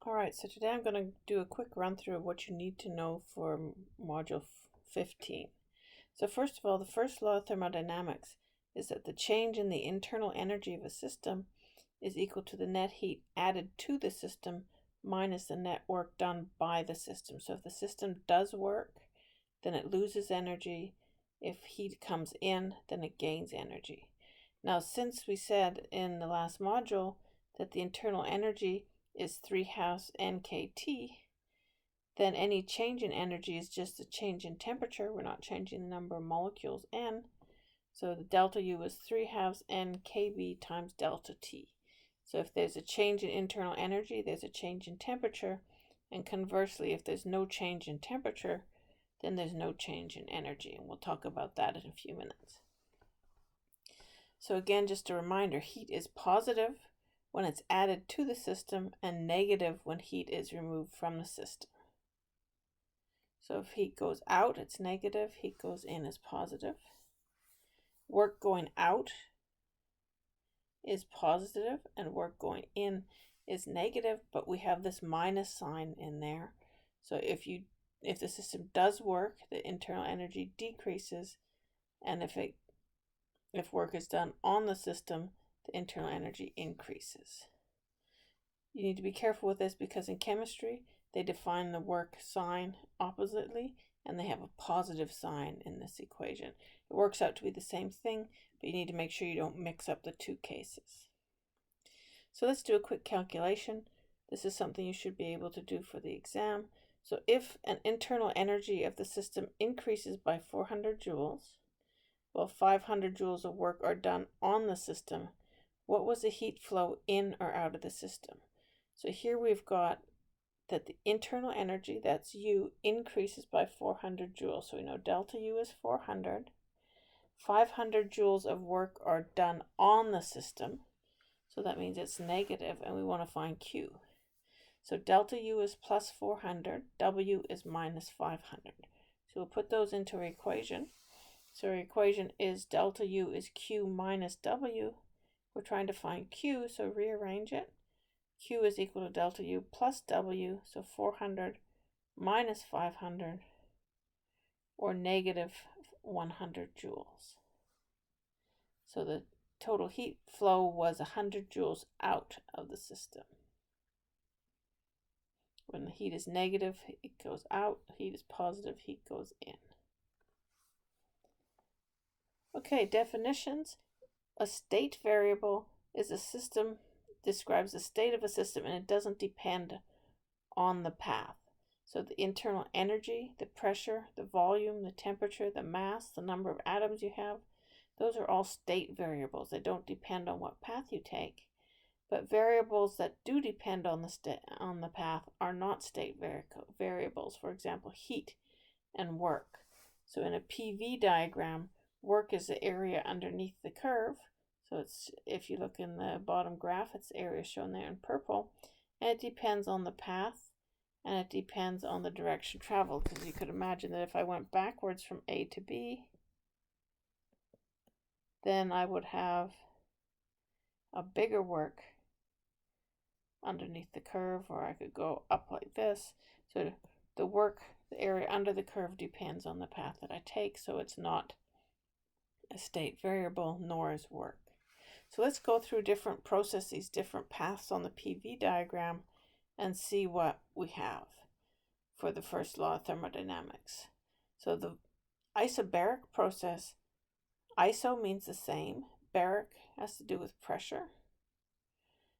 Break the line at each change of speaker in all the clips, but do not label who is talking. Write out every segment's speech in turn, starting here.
Alright, so today I'm going to do a quick run through of what you need to know for Module 15. So first of all, the first law of thermodynamics is that the change in the internal energy of a system is equal to the net heat added to the system minus the net work done by the system. So if the system does work, then it loses energy. If heat comes in, then it gains energy. Now, since we said in the last module that the internal energy is 3/2 nkt, then any change in energy is just a change in temperature. We're not changing the number of molecules n. So the delta U is 3/2 nkb times delta T. So if there's a change in internal energy, there's a change in temperature. And conversely, if there's no change in temperature, then there's no change in energy. And we'll talk about that in a few minutes. So again, just a reminder, heat is positive when it's added to the system and negative when heat is removed from the system. So if heat goes out, it's negative. Heat goes in is positive. Work going out is positive and work going in is negative, but we have this minus sign in there. So if the system does work, the internal energy decreases, and if work is done on the system, the internal energy increases. You need to be careful with this because in chemistry, they define the work sign oppositely, and they have a positive sign in this equation. It works out to be the same thing, but you need to make sure you don't mix up the two cases. So let's do a quick calculation. This is something you should be able to do for the exam. So if an internal energy of the system increases by 400 joules, while 500 joules of work are done on the system, what was the heat flow in or out of the system? So here we've got that the internal energy, that's U, increases by 400 joules. So we know delta U is 400. 500 joules of work are done on the system. So that means it's negative, and we want to find Q. So delta U is plus 400, W is minus 500. So we'll put those into our equation. So our equation is delta U is Q minus W. We're trying to find Q, so rearrange it. Q is equal to delta U plus W, so 400 minus 500, or negative 100 joules. So the total heat flow was 100 joules out of the system. When the heat is negative, it goes out. Heat is positive, heat goes in. Okay, definitions. A state variable is a system, describes the state of a system, and it doesn't depend on the path. So the internal energy, the pressure, the volume, the temperature, the mass, the number of atoms you have, those are all state variables. They don't depend on what path you take. But variables that do depend on the path are not state variables. For example, heat and work. So in a PV diagram, work is the area underneath the curve. So it's, if you look in the bottom graph, it's the area shown there in purple. And it depends on the path, and it depends on the direction traveled. Because you could imagine that if I went backwards from A to B, then I would have a bigger work underneath the curve, or I could go up like this. So the work, the area under the curve depends on the path that I take, so it's not a state variable, nor is work. So let's go through different processes, different paths on the PV diagram, and see what we have for the first law of thermodynamics. So the isobaric process, iso means the same, baric has to do with pressure.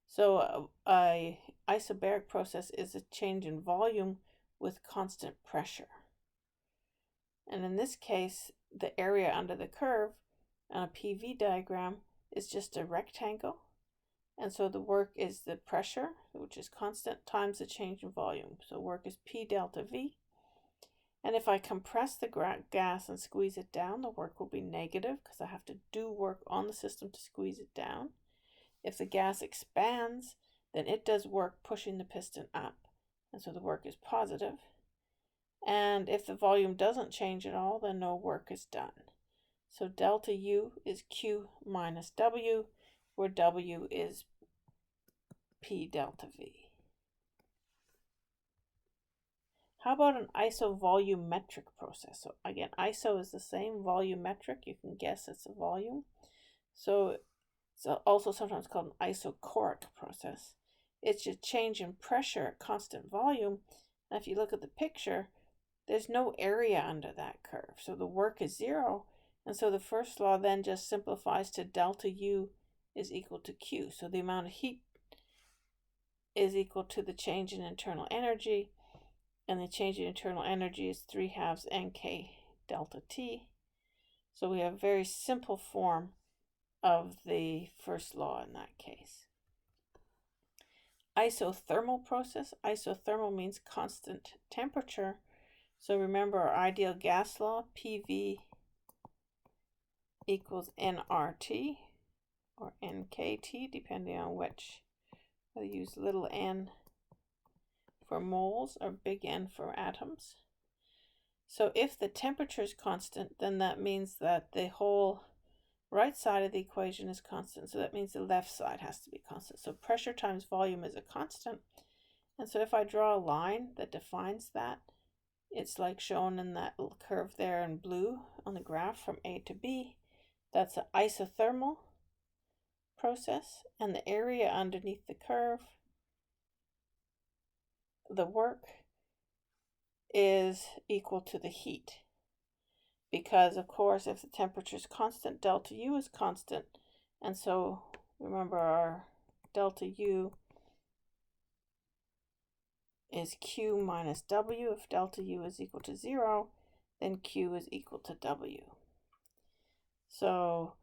So a isobaric process is a change in volume with constant pressure. And in this case, the area under the curve on a PV diagram is just a rectangle. And so the work is the pressure, which is constant, times the change in volume. So work is P delta V. And if I compress the gas and squeeze it down, the work will be negative because I have to do work on the system to squeeze it down. If the gas expands, then it does work pushing the piston up, and so the work is positive. And if the volume doesn't change at all, then no work is done. So delta U is Q minus W, where W is P delta V. How about an isovolumetric process? So again, iso is the same, volumetric, you can guess it's a volume. So it's also sometimes called an isochoric process. It's a change in pressure at constant volume. And if you look at the picture, there's no area under that curve. So the work is zero. And so the first law then just simplifies to delta U is equal to Q. So the amount of heat is equal to the change in internal energy. And the change in internal energy is 3/2 NK delta T. So we have a very simple form of the first law in that case. Isothermal process. Isothermal means constant temperature. So remember our ideal gas law, PV equals nRT or nKT, depending on which. I use little n for moles or big N for atoms. So if the temperature is constant, then that means that the whole right side of the equation is constant. So that means the left side has to be constant. So pressure times volume is a constant. And so if I draw a line that defines that, it's like shown in that little curve there in blue on the graph from A to B. That's an isothermal process. And the area underneath the curve, the work, is equal to the heat. Because, of course, if the temperature is constant, delta U is constant. And so, remember, our delta U is Q minus W. If delta U is equal to 0, then Q is equal to W. So,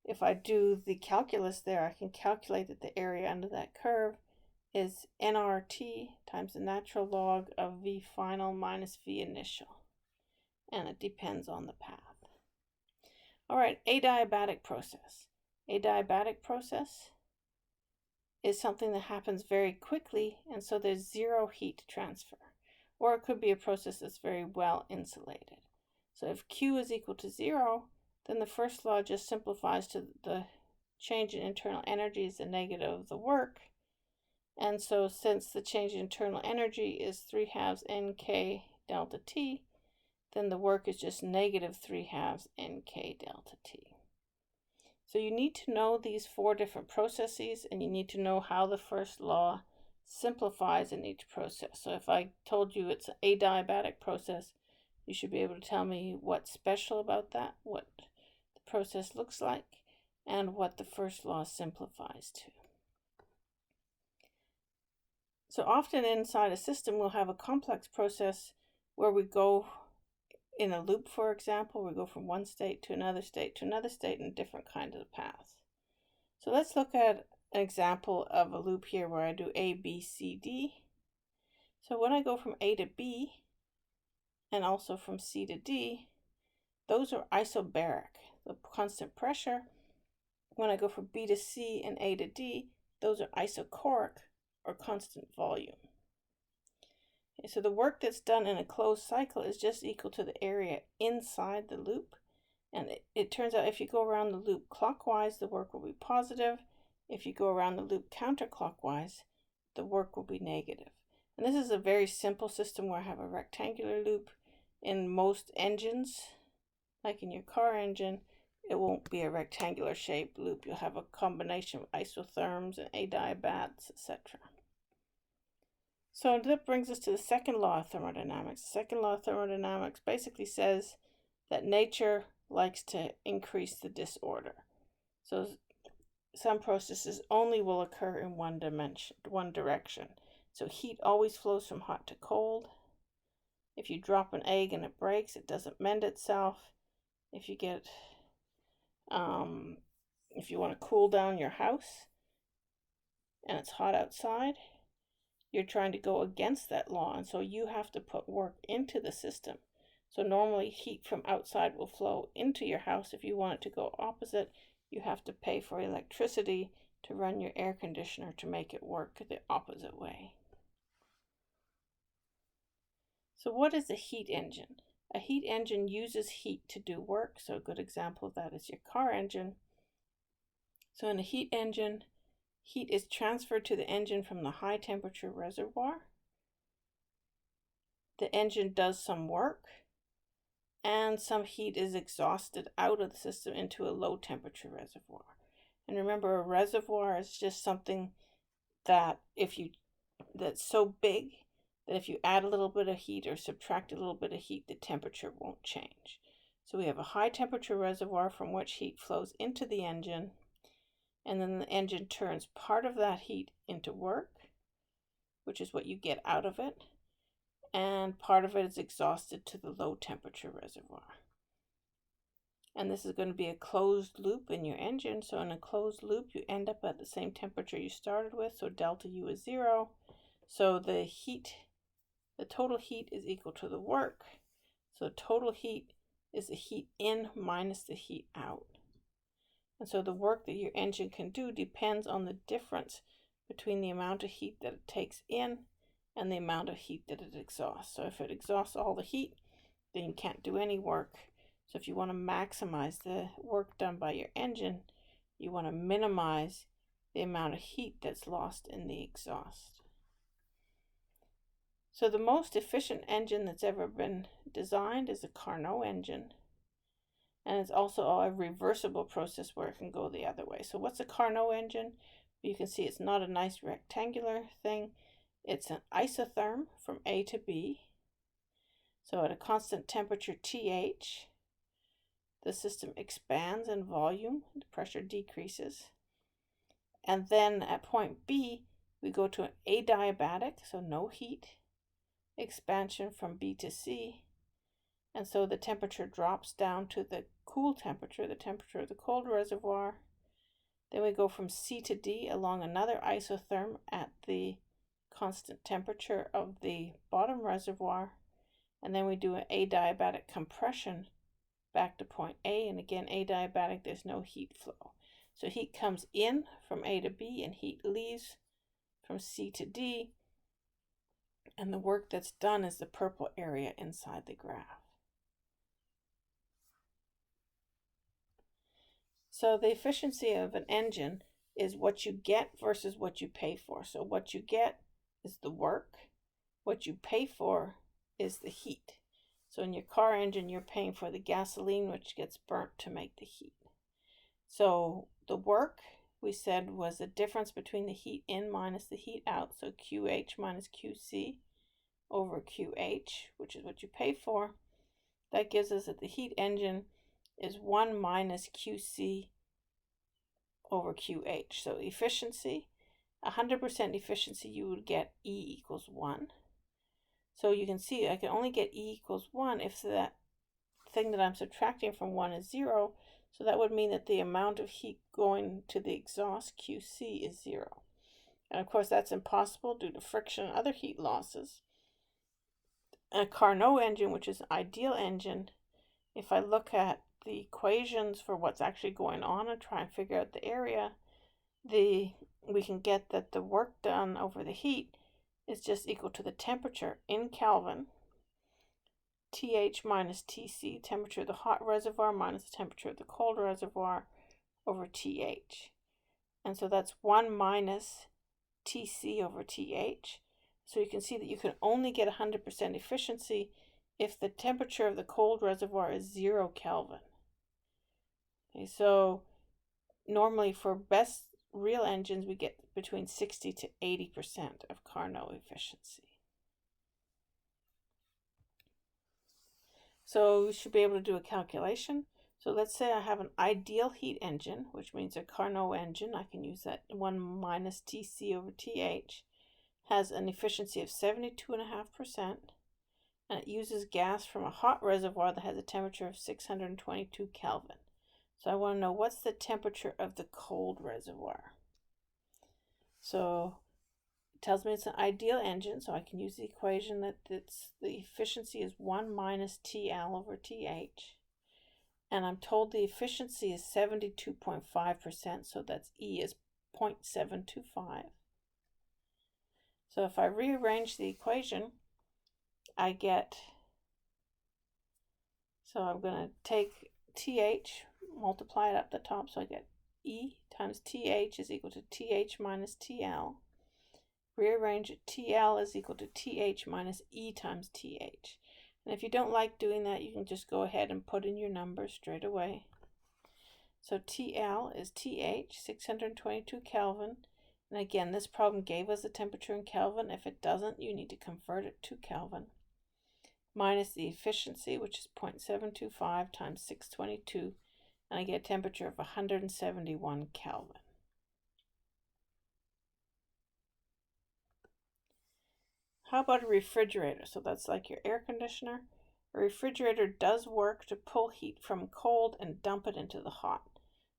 if I do the calculus there, I can calculate that the area under that curve is nRT times the natural log of V final minus V initial. And it depends on the path. All right, adiabatic process. Adiabatic process is something that happens very quickly, and so there's zero heat transfer. Or it could be a process that's very well insulated. So if Q is equal to 0, then the first law just simplifies to the change in internal energy is the negative of the work. And so since the change in internal energy is 3/2 NK delta T, then the work is just negative 3/2 NK delta T. So you need to know these 4 different processes, and you need to know how the first law simplifies in each process. So if I told you it's an adiabatic process, you should be able to tell me what's special about that, what the process looks like, and what the first law simplifies to. So often inside a system, we'll have a complex process where we go in a loop, for example. We go from one state to another state to another state in different kinds of paths. So let's look at an example of a loop here where I do A, B, C, D. So when I go from A to B and also from C to D, those are isobaric, the constant pressure. When I go from B to C and A to D, those are isochoric or constant volume. Okay, so the work that's done in a closed cycle is just equal to the area inside the loop. And it turns out if you go around the loop clockwise, the work will be positive. If you go around the loop counterclockwise, the work will be negative. And this is a very simple system where I have a rectangular loop. In most engines, like in your car engine, it won't be a rectangular shaped loop. You'll have a combination of isotherms and adiabats, etc. So that brings us to the second law of thermodynamics. The second law of thermodynamics basically says that nature likes to increase the disorder. So some processes only will occur in one direction. So heat always flows from hot to cold. If you drop an egg and it breaks, it doesn't mend itself. If you get, if you want to cool down your house and it's hot outside, you're trying to go against that law, and so you have to put work into the system. So normally heat from outside will flow into your house. If you want it to go opposite, you have to pay for electricity to run your air conditioner to make it work the opposite way. So what is a heat engine? A heat engine uses heat to do work. So a good example of that is your car engine. So in a heat engine, heat is transferred to the engine from the high temperature reservoir. the engine does some work and some heat is exhausted out of the system into a low temperature reservoir. And remember, a reservoir is just something that that's so big that if you add a little bit of heat or subtract a little bit of heat, the temperature won't change. So we have a high temperature reservoir from which heat flows into the engine, and then the engine turns part of that heat into work, which is what you get out of it, and part of it is exhausted to the low temperature reservoir. And this is going to be a closed loop in your engine. So in a closed loop, you end up at the same temperature you started with. So delta U is 0. So the total heat is equal to the work. So total heat is the heat in minus the heat out. And so the work that your engine can do depends on the difference between the amount of heat that it takes in and the amount of heat that it exhausts. So if it exhausts all the heat, then you can't do any work. So if you want to maximize the work done by your engine, you want to minimize the amount of heat that's lost in the exhaust. So the most efficient engine that's ever been designed is a Carnot engine. And it's also a reversible process where it can go the other way. So what's a Carnot engine? You can see it's not a nice rectangular thing. It's an isotherm from A to B. So at a constant temperature TH, the system expands in volume, the pressure decreases. And then at point B, we go to an adiabatic, so no heat, expansion from B to C. And so the temperature drops down to the cool temperature, the temperature of the cold reservoir. Then we go from C to D along another isotherm at the constant temperature of the bottom reservoir. And then we do an adiabatic compression back to point A, and again adiabatic, there's no heat flow. So heat comes in from A to B and heat leaves from C to D, and the work that's done is the purple area inside the graph. So the efficiency of an engine is what you get versus what you pay for. So what you get is the work, what you pay for is the heat. So in your car engine, you're paying for the gasoline, which gets burnt to make the heat. So the work, we said, was the difference between the heat in minus the heat out. So QH minus QC over QH, which is what you pay for. That gives us that the heat engine is 1 minus QC over QH. So efficiency, 100% efficiency, you would get E equals 1. So you can see I can only get E equals 1 if that thing that I'm subtracting from 1 is 0. So that would mean that the amount of heat going to the exhaust, QC, is 0. And of course that's impossible due to friction and other heat losses. A Carnot engine, which is an ideal engine, if I look at the equations for what's actually going on and try and figure out the area, we can get that the work done over the heat is just equal to the temperature in Kelvin, TH minus TC, temperature of the hot reservoir minus the temperature of the cold reservoir, over TH. And so that's 1 minus TC over TH. So you can see that you can only get 100% efficiency if the temperature of the cold reservoir is 0 Kelvin. Okay, so normally for best real engines, we get between 60 to 80% of Carnot efficiency. So we should be able to do a calculation. So let's say I have an ideal heat engine, which means a Carnot engine. I can use that 1 minus TC over TH. Has an efficiency of 72.5%, and it uses gas from a hot reservoir that has a temperature of 622 Kelvin. So I want to know what's the temperature of the cold reservoir. So it tells me it's an ideal engine, so I can use the equation that the efficiency is 1 minus TL over TH. And I'm told the efficiency is 72.5%, so that's E is 0.725. So if I rearrange the equation, I get, so I'm going to take TH, multiply it up the top, so I get E times TH is equal to TH minus TL. rearrange it. TL is equal to TH minus E times TH. And if you don't like doing that, you can just go ahead and put in your numbers straight away. So TL is TH, 622 Kelvin. And again, this problem gave us the temperature in Kelvin. If it doesn't, you need to convert it to Kelvin. Minus the efficiency, which is 0.725 times 622. And I get a temperature of 171 Kelvin. How about a refrigerator? So that's like your air conditioner. A refrigerator does work to pull heat from cold and dump it into the hot.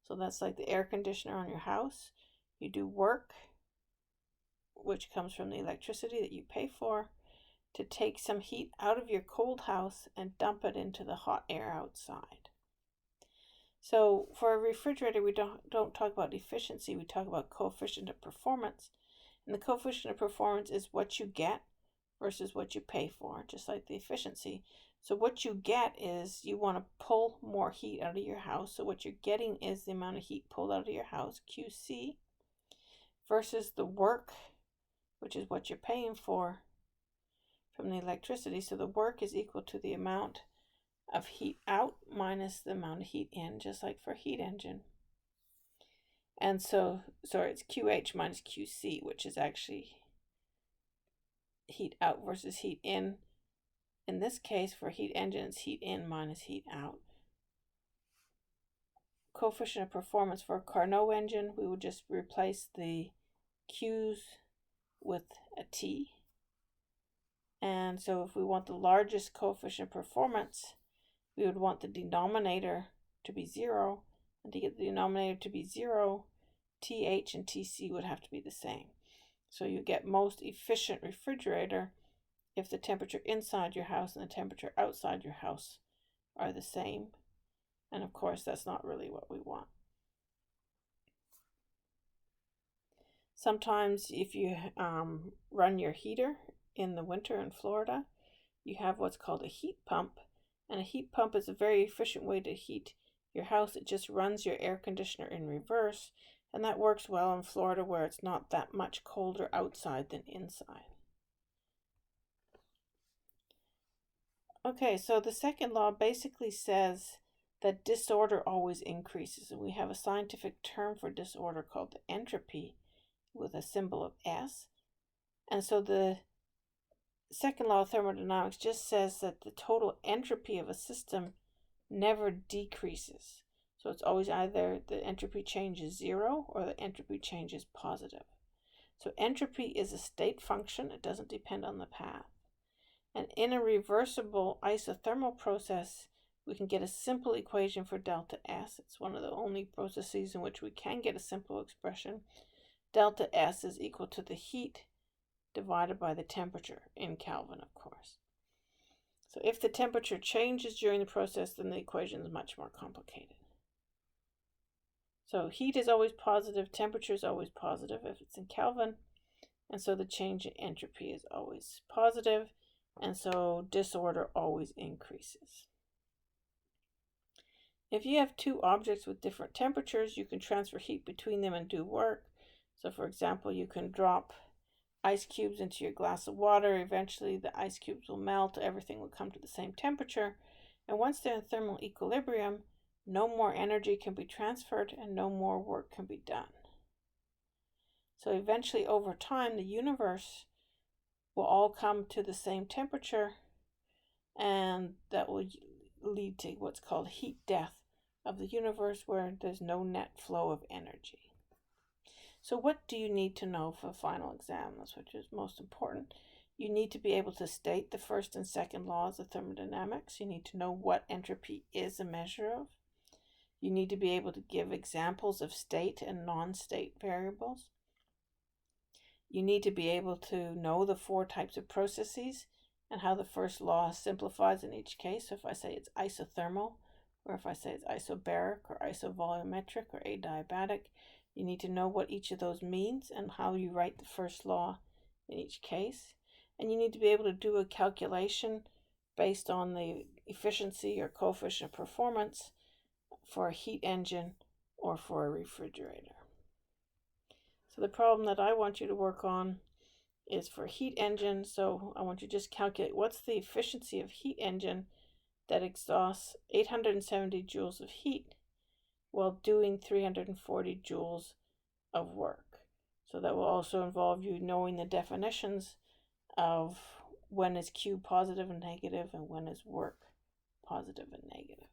So that's like the air conditioner on your house. You do work, which comes from the electricity that you pay for, to take some heat out of your cold house and dump it into the hot air outside. So for a refrigerator, we don't talk about efficiency, we talk about coefficient of performance. And the coefficient of performance is what you get versus what you pay for, just like the efficiency. So what you get is you want to pull more heat out of your house. So what you're getting is the amount of heat pulled out of your house, QC, versus the work, which is what you're paying for from the electricity. So the work is equal to the amount of heat out minus the amount of heat in, just like for a heat engine. And so, sorry, it's QH minus QC, which is actually heat out versus heat in. In this case, for heat engine, it's heat in minus heat out. Coefficient of performance for a Carnot engine, we would just replace the Q's with a T. And so if we want the largest coefficient of performance, we would want the denominator to be 0. And to get the denominator to be 0, TH and TC would have to be the same. So you get most efficient refrigerator if the temperature inside your house and the temperature outside your house are the same. And of course, that's not really what we want. Sometimes if you run your heater in the winter in Florida, you have what's called a heat pump. And a heat pump is a very efficient way to heat your house. It just runs your air conditioner in reverse. And that works well in Florida where it's not that much colder outside than inside. Okay, so the second law basically says that disorder always increases. And we have a scientific term for disorder called the entropy with a symbol of S. And so the second law of thermodynamics just says that the total entropy of a system never decreases. So it's always either the entropy change is 0 or the entropy change is positive. So entropy is a state function. It doesn't depend on the path. And in a reversible isothermal process, we can get a simple equation for delta S. It's one of the only processes in which we can get a simple expression. Delta S is equal to the heat divided by the temperature in Kelvin, of course. So if the temperature changes during the process, then the equation is much more complicated. So heat is always positive, temperature is always positive if it's in Kelvin, and so the change in entropy is always positive, and so disorder always increases. If you have two objects with different temperatures, you can transfer heat between them and do work. So for example, you can drop ice cubes into your glass of water. Eventually the ice cubes will melt, everything will come to the same temperature, and once they're in thermal equilibrium, no more energy can be transferred and no more work can be done. So eventually over time, the universe will all come to the same temperature, and that will lead to what's called heat death of the universe, where there's no net flow of energy. So what do you need to know for the final exam? That's which is most important. You need to be able to state the first and second laws of thermodynamics. You need to know what entropy is a measure of. You need to be able to give examples of state and non-state variables. You need to be able to know the 4 types of processes and how the first law simplifies in each case. So if I say it's isothermal, or if I say it's isobaric, or isovolumetric, or adiabatic, you need to know what each of those means and how you write the first law in each case. And you need to be able to do a calculation based on the efficiency or coefficient of performance for a heat engine or for a refrigerator. So the problem that I want you to work on is for heat engine. So I want you to just calculate what's the efficiency of heat engine that exhausts 870 joules of heat while doing 340 joules of work. So that will also involve you knowing the definitions of when is Q positive and negative and when is work positive and negative.